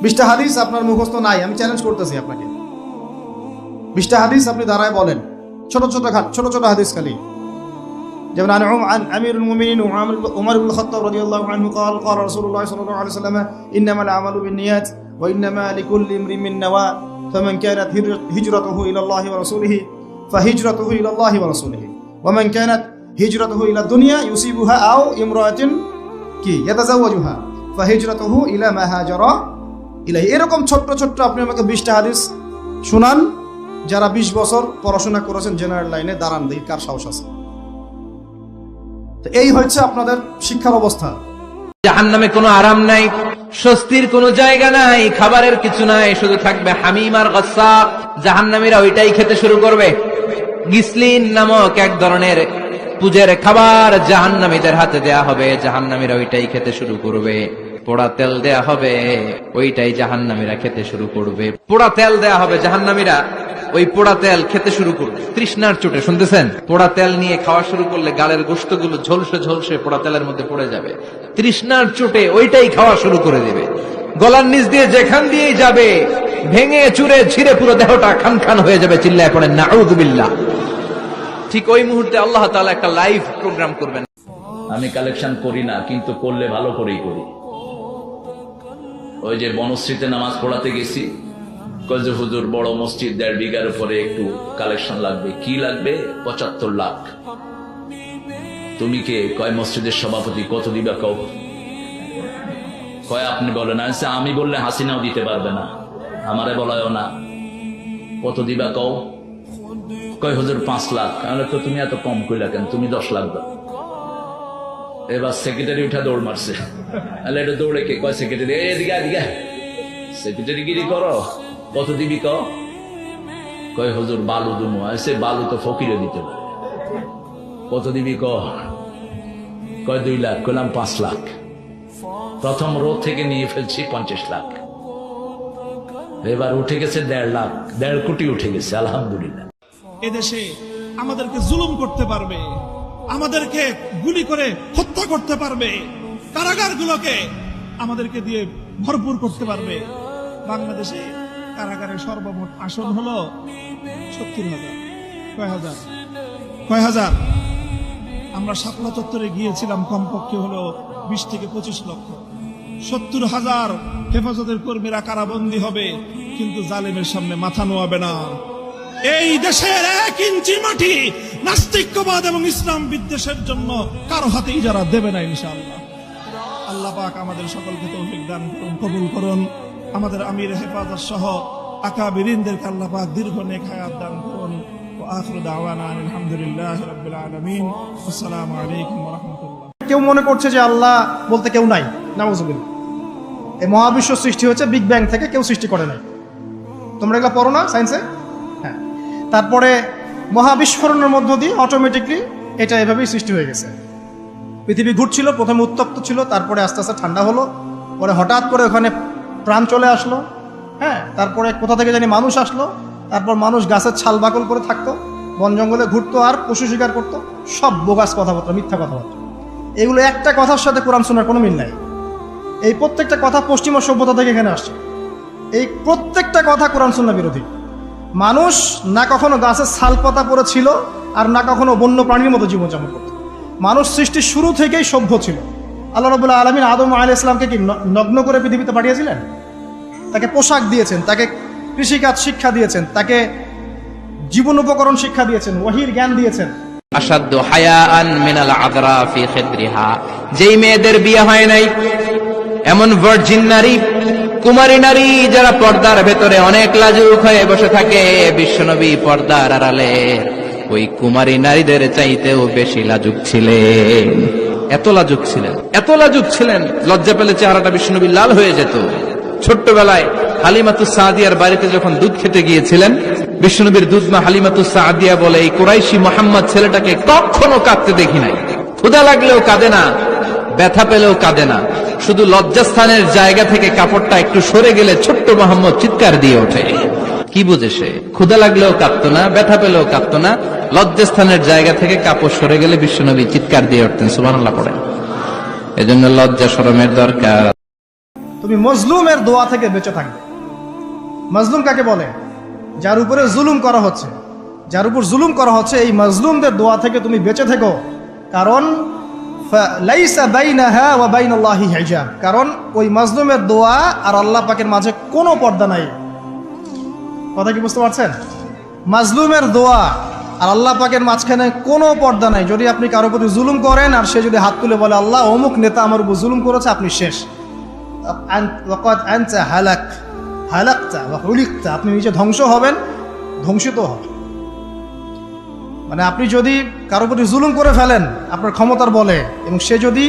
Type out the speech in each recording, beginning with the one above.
20টা হাদিস আপনার মুখস্থ নাই, আমি চ্যালেঞ্জ করতেছি আপনাকে। 20টা হাদিস আপনি দাঁড়ায় বলেন, ছোট ছোট হাদিস খালি। যেমন عن أمير المؤمنين عمر بن الخطاب رضي الله عنه قال قال رسول الله صلى الله عليه وسلم إنما الأعمال بالنيات وإنما لكل امرئ ما نوى فمن كانت هجرته إلى الله ورسوله فهجرته إلى الله ورسوله ومن كانت هجرته إلى الدنيا يصيبها أو امرأة يتزوجها فهجرته إلى ما هاجر إليه। এরকম ছোট আপনি আমাকে 20টা হাদিস শুনান, যারা 20 বছর পড়াশোনা করেছেন জেনারেল লাইনে, দাঁড়ান দেখি কার সাহস আছে। এই হচ্ছে আপনাদের শিক্ষার অবস্থা। জাহান্নামে কোনো আরাম নাই, স্বস্তির কোনো জায়গা নাই, খাবারের কিছু নাই, শুধু থাকবে হামিম আর গাসসাক। জাহান্নামীরা ওইটাই খেতে শুরু করবে। গিসলিন নামক এক ধরনের পূজের খাবার জাহান্নামীদের হাতে দেয়া হবে, জাহান্নামীরা ওইটাই খেতে শুরু করবে। পোড়া তেল দেয়া হবে, ওইটাই জাহান্নামীরা খেতে শুরু করবে। পোড়া তেল দেয়া হবে, জাহান্নামীরা ওই পোড়া তেল খেতে শুরু করবে তৃষ্ণার চোটে। শুনতেছেন? পোড়া তেল নিয়ে খাওয়া শুরু করলে গালের গোশতগুলো ঝলসে পোড়া তেলের মধ্যে পড়ে যাবে। তৃষ্ণার চোটে ওইটাই খাওয়া শুরু করে দেবে। গলার নিচ দিয়ে যেখান দিয়েই যাবে ভেঙে চুরে ছিঁড়ে পুরো দেহটা খান হয়ে যাবে। চিল্লায় পড়েন নাউযুবিল্লাহ। ঠিক ওই মুহূর্তে আল্লাহ তাআলা একটা লাইভ প্রোগ্রাম করবেন। আমি কালেকশন করি না, কিন্তু করলে ভালো করেই করি। ওই যে বনশ্রীতে নামাজ পড়াতে গেছি, কয়ে হুজুর বড় মসজিদ 1.5 বিঘার উপরে একটু কালেকশন লাগবে। কি লাগবে? 75 লাখ। তুমি কে? কয় মসজিদের সভাপতি। কত দিবা কও? কয় আপনি বলেন। আমি বললে হাসিনাও দিতে পারবে না, আমারে বলায়ও না। কত দিবা কও? কয় হুজুর 5 লাখ। তাহলে তো তুমি এত কম কইলা কেন? তুমি 10 লাখ দাও। এবার সেক্রেটারি উঠা দৌড় মারছে। তাহলে এটা দৌড়ে কে? কয় সেক্রেটারি। এদিকে সেক্রেটারি গিরি করো। কত দিবি ক? কয় হুজুর বালু দুমো। সে বালু তো ফকিরে দিতে পারে। কত দিবি ক? কয় 2 লাখ। কইলাম 5 লাখ। প্রথম রো থেকে নিয়ে ফেলছি 50 লাখ। এবার উঠে গেছে 1.5 লাখ, 1.5 কোটি উঠে গেছে। আলহামদুলিল্লাহ। এদেশে আমাদেরকে জুলুম করতে পারবে, আমাদেরকে গুলি করে হত্যা করতে পারবে, কারাগারগুলোকে আমাদেরকে দিয়ে ভরপুর করতে পারবে। বাংলাদেশে কারাগারের সর্বমোট আসন হলো 70,000। কয় হাজার? আমরা শাপলা চত্বরে গিয়েছিলাম, কমপক্ষে হলো 20 থেকে 25 লক্ষ। 70,000 হেফাজতের কর্মীরা কারাবন্দী হবে, কিন্তু জালেমের সামনে মাথা নোয়াবে না। এই দেশের 1 ইঞ্চি মাটি নাস্তিক্যবাদ এবং ইসলাম বিদ্বেষের জন্য কারো হাতে ইজারা দেবে না ইনশাআল্লাহ। আল্লাহ পাক আমাদের সকলকে তৌফিক দান করুন, কবুল করুন। আমাদের আমির হেফাজত সহ আকাবিরিনদেরকে আল্লাহ পাক দীর্ঘ নেক হায়াত দান করুন। ওয়া আখিরু দাওয়ানা আলহামদুলিল্লাহি রাব্বিল আলামিন। আসসালামু আলাইকুম ওয়া রাহমাতুল্লাহ। কেউ মনে করছে যে আল্লাহ বলতে কেউ নাই, নাউযুবিল্লাহ। এই মহাবিশ্ব সৃষ্টি হয়েছে বিগ ব্যাং থেকে, কেউ সৃষ্টি করে নাই। তোমরা এগুলো পড়ো না সায়েন্সে? হ্যাঁ। তারপরে মহাবিস্ফোরণের মধ্য দিয়ে অটোমেটিকলি এটা এভাবেই সৃষ্টি হয়ে গেছে। পৃথিবী ঘুরছিল, প্রথমে উত্তপ্ত ছিল, তারপরে আস্তে আস্তে ঠান্ডা হলো, পরে হঠাৎ করে ওখানে প্রাণ চলে আসলো। হ্যাঁ, তারপরে কোথা থেকে জানি মানুষ আসলো, তারপর মানুষ গাছের ছাল বাকল করে থাকতো, বন জঙ্গলে ঘুরতো আর পশু শিকার করতো। সব বোগাস কথাবার্তা, মিথ্যা কথাবার্তা। এগুলো একটা কথার সাথে কোরআন সুন্নাহর কোনো মিল নাই। এই প্রত্যেকটা কথা পশ্চিমা সভ্যতা থেকে এখানে আসছে। এই প্রত্যেকটা কথা কোরআন সুন্নাহ বিরোধী। মানুষ না কখনো গাছের ছাল পাতা পরে ছিল, আর না কখনো বন্য প্রাণীর মতো জীবনযাপন করত। মানুষ সৃষ্টির শুরু থেকেই সভ্য ছিল। আল্লাহ রাব্বুল আলামিন আদম আলাইহিস সালামকে কি নগ্ন করে পৃথিবীতে পাঠিয়েছিলেন? তাকে পোশাক দিয়েছেন, তাকে কৃষিকাজ শিক্ষা দিয়েছেন, তাকে জীবন উপকরণ শিক্ষা দিয়েছেন, ওয়াহির জ্ঞান দিয়েছেন। আশাদ্দু হায়াআন মিনাল আযরা ফি খিদরিহা। যেই মেয়েদের বিয়ে হয় নাই, এমন ভার্জিন নারী, কুমারী নারী যারা পর্দার ভেতরে অনেক লাজুক হয়ে বসে থাকে, বিশ্বনবী পর্দার আড়ালে ওই কুমারী নারীদের চাইতেও বেশি লাজুক ছিলেন। এত লাজুক ছিলেন, লজ্জা পেলে চেহারাটা বিশ্বনবী লাল হয়ে যেত। ছোট্টবেলায় হালিমাতুস সাদিয়ার বাড়িতে যখন দুধ খেতে গিয়েছিলেন, বিশ্বনবীর দুধমা হালিমাতুস সাদিয়া বলে, এই কুরাইশি মুহাম্মদ ছেলেটাকে কখনো কাঁদতে দেখি নাই। ক্ষুধা লাগলেও কাঁদে না, ব্যথা পেলেও কাঁদে না, শুধু লজ্জাস্থানের জায়গা থেকে কাপড়টা একটু সরে গেলে ছোট্ট মুহাম্মদ চিৎকার দিয়ে ওঠে। কি বুঝে সে? ক্ষুধা লাগলেও কাঁদতো না, ব্যথা পেলেও কাঁদতো না, লজ্জাস্থানের জায়গা থেকে কাপড় সরে গেলে বিশ্বনবী চিৎকার দিয়ে উঠতেন। সুবহানাল্লাহ পড়েন। এজন্য লজ্জা শরমের দরকার। তো তুমি মজলুমের দোয়া থেকে বেঁচে থাকবে। মজলুম কাকে বলে? যার উপরে জুলুম করা হচ্ছে, যার উপর জুলুম করা হচ্ছে, এই মজলুমদের দোয়া থেকে তুমি বেঁচে থেকো। কারণ লাইসা বাইনাহা ওয়া বাইনাল্লাহি হিজাব, কারণ ওই মজলুমের দোয়া আর আল্লাহ পাকের মাঝে কোনো পর্দা নাই। কথা কি বুঝতে পারছেন? মাজলুমের দোয়া আর আল্লাহ পাকের মাঝখানে কোনো পর্দা নাই। যদি আপনি কারো প্রতি জুলুম করেন আর সে যদি হাত তুলে বলে আল্লাহ অমুক নেতা আমার উপর জুলুম করেছে, আপনি শেষ। আপনি নিজে ধ্বংস হবেন, ধ্বংসিত হবেন। মানে আপনি যদি কারো প্রতি জুলুম করে ফেলেন আপনার ক্ষমতার বলে, এবং সে যদি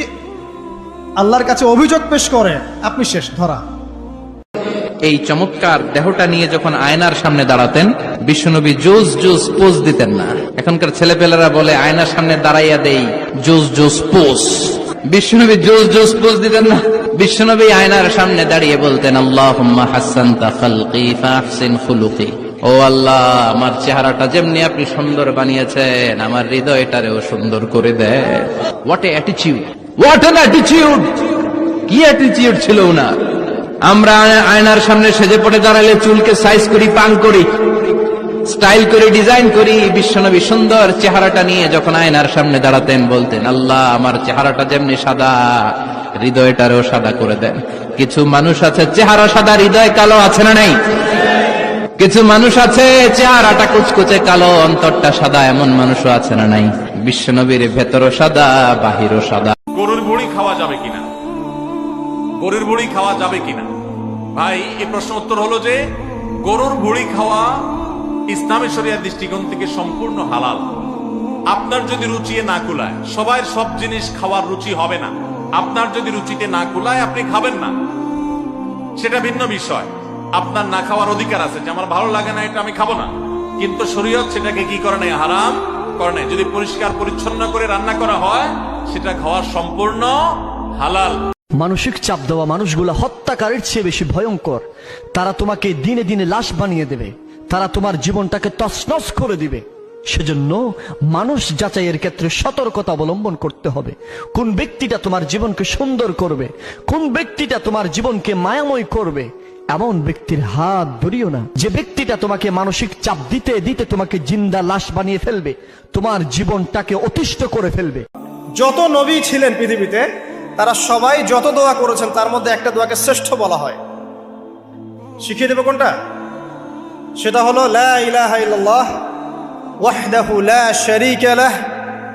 আল্লাহর কাছে অভিযোগ পেশ করে, আপনি শেষ, ধরা। এই চমৎকার দেহটা নিয়ে যখন আয়নার সামনে দাঁড়াতেন, বিশ্বনবী জোস জোস পোজ দিতেন না। এখনকার ছেলেপেলেরা বলে আয়নার সামনে দাঁড়াইয়া দেই জোস জোস পোজ। বিশ্বনবী জোস জোস পোজ দিতেন না। বিশ্বনবী আয়নার সামনে দাঁড়িয়ে বলতেন, আল্লাহুম্মা হাসানতা খালকি ফাহসিন খুলুকি। ও আল্লাহ, আমার চেহারাটা যেমনি আপনি সুন্দর বানিয়েছেন, আমার হৃদয়টারেও সুন্দর করে দেন। What a attitude, what an attitude! কি অ্যাটিটিউড ছিল ওনার! আমরা আয়নার সামনে সেজে পড়ে দাঁড়ালে চুলকে সাইজ করি, পাং করি, স্টাইল করি, ডিজাইন করি। বিশ্বনবী সুন্দর চেহারাটা নিয়ে যখন আয়নার সামনে দাঁড়াতেন বলতেন, আল্লাহ আমার চেহারাটা যেমনি সাদা, হৃদয়টারও সাদা করে দেন। কিছু মানুষ আছে চেহারা সাদা, হৃদয় কালো, আছে না নাই? কিছু মানুষ আছে চেহারাটা কুচকুচে কালো, অন্তরটা সাদা, এমন মানুষও আছে না নাই? বিশ্বনবীর ভেতরও সাদা, বাহিরও সাদা। গরুর ভুঁড়ি খাওয়া যাবে কিনা, গরুর ভুঁড়ি খাওয়া যাবে কিনা? ভাই, এই প্রশ্ন উত্তর হলো যে গরুর ভুঁড়ি খাওয়া ইসলামী শরিয়ার দৃষ্টিকোণ থেকে সম্পূর্ণ হালাল। আপনার যদি রুচিয়ে না কুলায়, সবাই সব জিনিস খাওয়ার রুচি হবে না। আপনার যদি রুচিতে না কুলায় আপনি খাবেন না, সেটা ভিন্ন বিষয়। আপনার না খাওয়ার অধিকার আছে যে আমার ভালো লাগে না, এটা আমি খাবো না। কিন্তু শরীয়ত সেটাকে কি করে নাই? হারাম করে নাই। যদি পরিষ্কার পরিচ্ছন্ন করে রান্না করা হয়, সেটা খাওয়ার সম্পূর্ণ হালাল। মানসিক চাপ দেওয়া মানুষগুলো হত্যাকারীর চেয়ে বেশি ভয়ঙ্কর। তারা তোমাকে দিনে দিনে লাশ বানিয়ে দেবে, তারা তোমার জীবনটাকে তছনছ করে দিবে। সেজন্য মানুষ যাচাইয়ের ক্ষেত্রে সতর্কতা অবলম্বন করতে হবে। কোন ব্যক্তিটা তোমার জীবনকে সুন্দর করবে, কোন ব্যক্তিটা তোমার জীবনকে মায়াময় করবে, এমন ব্যক্তির হাত ধরিও না। যে ব্যক্তিটা তোমাকে মানসিক চাপ দিতে দিতে তোমাকে জিন্দা লাশ বানিয়ে ফেলবে, তোমার জীবনটাকে অতিষ্ঠ করে ফেলবে। যত নবী ছিলেন পৃথিবীতে, তারা সবাই যত দোয়া করেছেন তার মধ্যে একটা দোয়াকে শ্রেষ্ঠ বলা হয়। শিখিয়ে দেব কোনটা? সেটা হলো লা ইলাহা ইল্লাল্লাহ ওয়াহদাহু লা শারীকা লাহ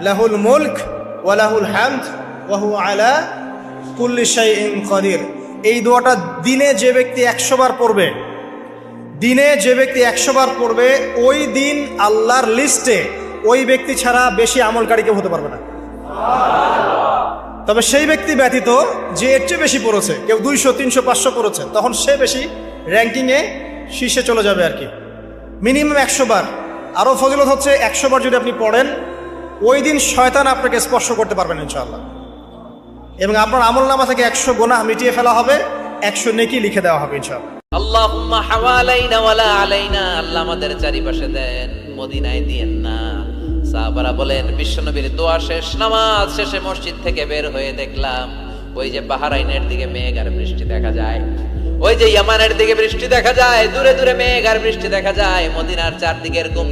লাহুল মুলক ওয়া লাহুল হামদ ওয়া হুয়া আলা কুল্লি শাইইন কাদির। এই দোয়াটা দিনে যে ব্যক্তি 100 বার পড়বে, দিনে যে ব্যক্তি 100 বার পড়বে, ওই দিন আল্লাহর লিস্টে ওই ব্যক্তি ছাড়া বেশি আমলকারী কেউ হতে পারবে না। তবে সেই ব্যক্তি ব্যতীত যে এর চেয়ে বেশি পড়েছে, কেউ 200, 300, 500 পড়েছে, তখন সে বেশি র্যাঙ্কিংয়ে শীর্ষে চলে যাবে আর কি। মিনিমাম 100 বার। আরও ফজিলত হচ্ছে 100 বার যদি আপনি পড়েন, ওই দিন শয়তান আপনাকে স্পর্শ করতে পারবেন ইনশাআল্লাহ। এবং আপনার আমলনামা থেকে 100 গুনাহ মিটিয়ে ফেলা হবে, 100 নেকি লিখে দেওয়া হবে ইনশাআল্লাহ। আল্লাহুম্মা হাওয়ালাইনা ওয়ালা আলাইনা, আল্লাহ আমাদের চারিপাশে দেন, মদিনায় দিয়েন না। সাহাবারা বলেন, বিশ্বনবীর দোয়া শেষ, নামাজ শেষে মসজিদ থেকে বের হয়ে দেখলাম ওই যে বাহরাইনের দিকে মেঘ আর বৃষ্টি দেখা যায়, ওই যে ইয়ামানের দিকে বৃষ্টি দেখা যায়, দূরে দূরে মেঘ আর বৃষ্টি দেখা যায়। মদিনার চারদিকে এরকম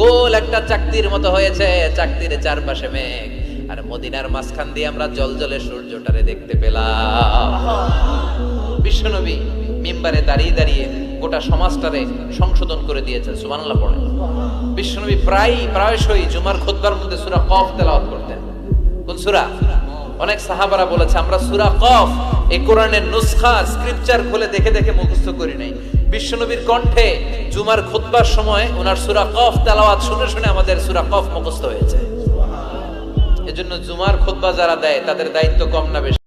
গোল একটা চাকতির মতো হয়েছে, চাকতির চারপাশে মেঘ, আর মদিনার মাঝখান দিয়ে আমরা জলজলে সূর্যটারে দেখতে পেলাম। বিশ্বনবী মিম্বারে দাঁড়িয়ে দাঁড়িয়ে গোটা সমাজটারে সংশোধন করে দিয়েছেন। সুবহানাল্লাহ পড়েন। বিশ্বনবী প্রায়শই জুমার খুতবার মধ্যে সূরা কফ তেলাওয়াত করতেন। কোন সূরা? অনেক সাহাবারা বলেছে আমরা সূরা কফ এই কোরআনের নুসখা স্ক্রিপচার খুলে দেখে দেখে মুখস্থ করি নাই। বিশ্বনবীর কণ্ঠে জুমার খুতবার সময় ওনার সূরা কফ তেলাওয়াত শুনে শুনে আমাদের সূরা কফ মুখস্থ হয়েছে। এজন্য জুমার খুতবা যারা দেয় তাদের দায়িত্ব কম না বেশি?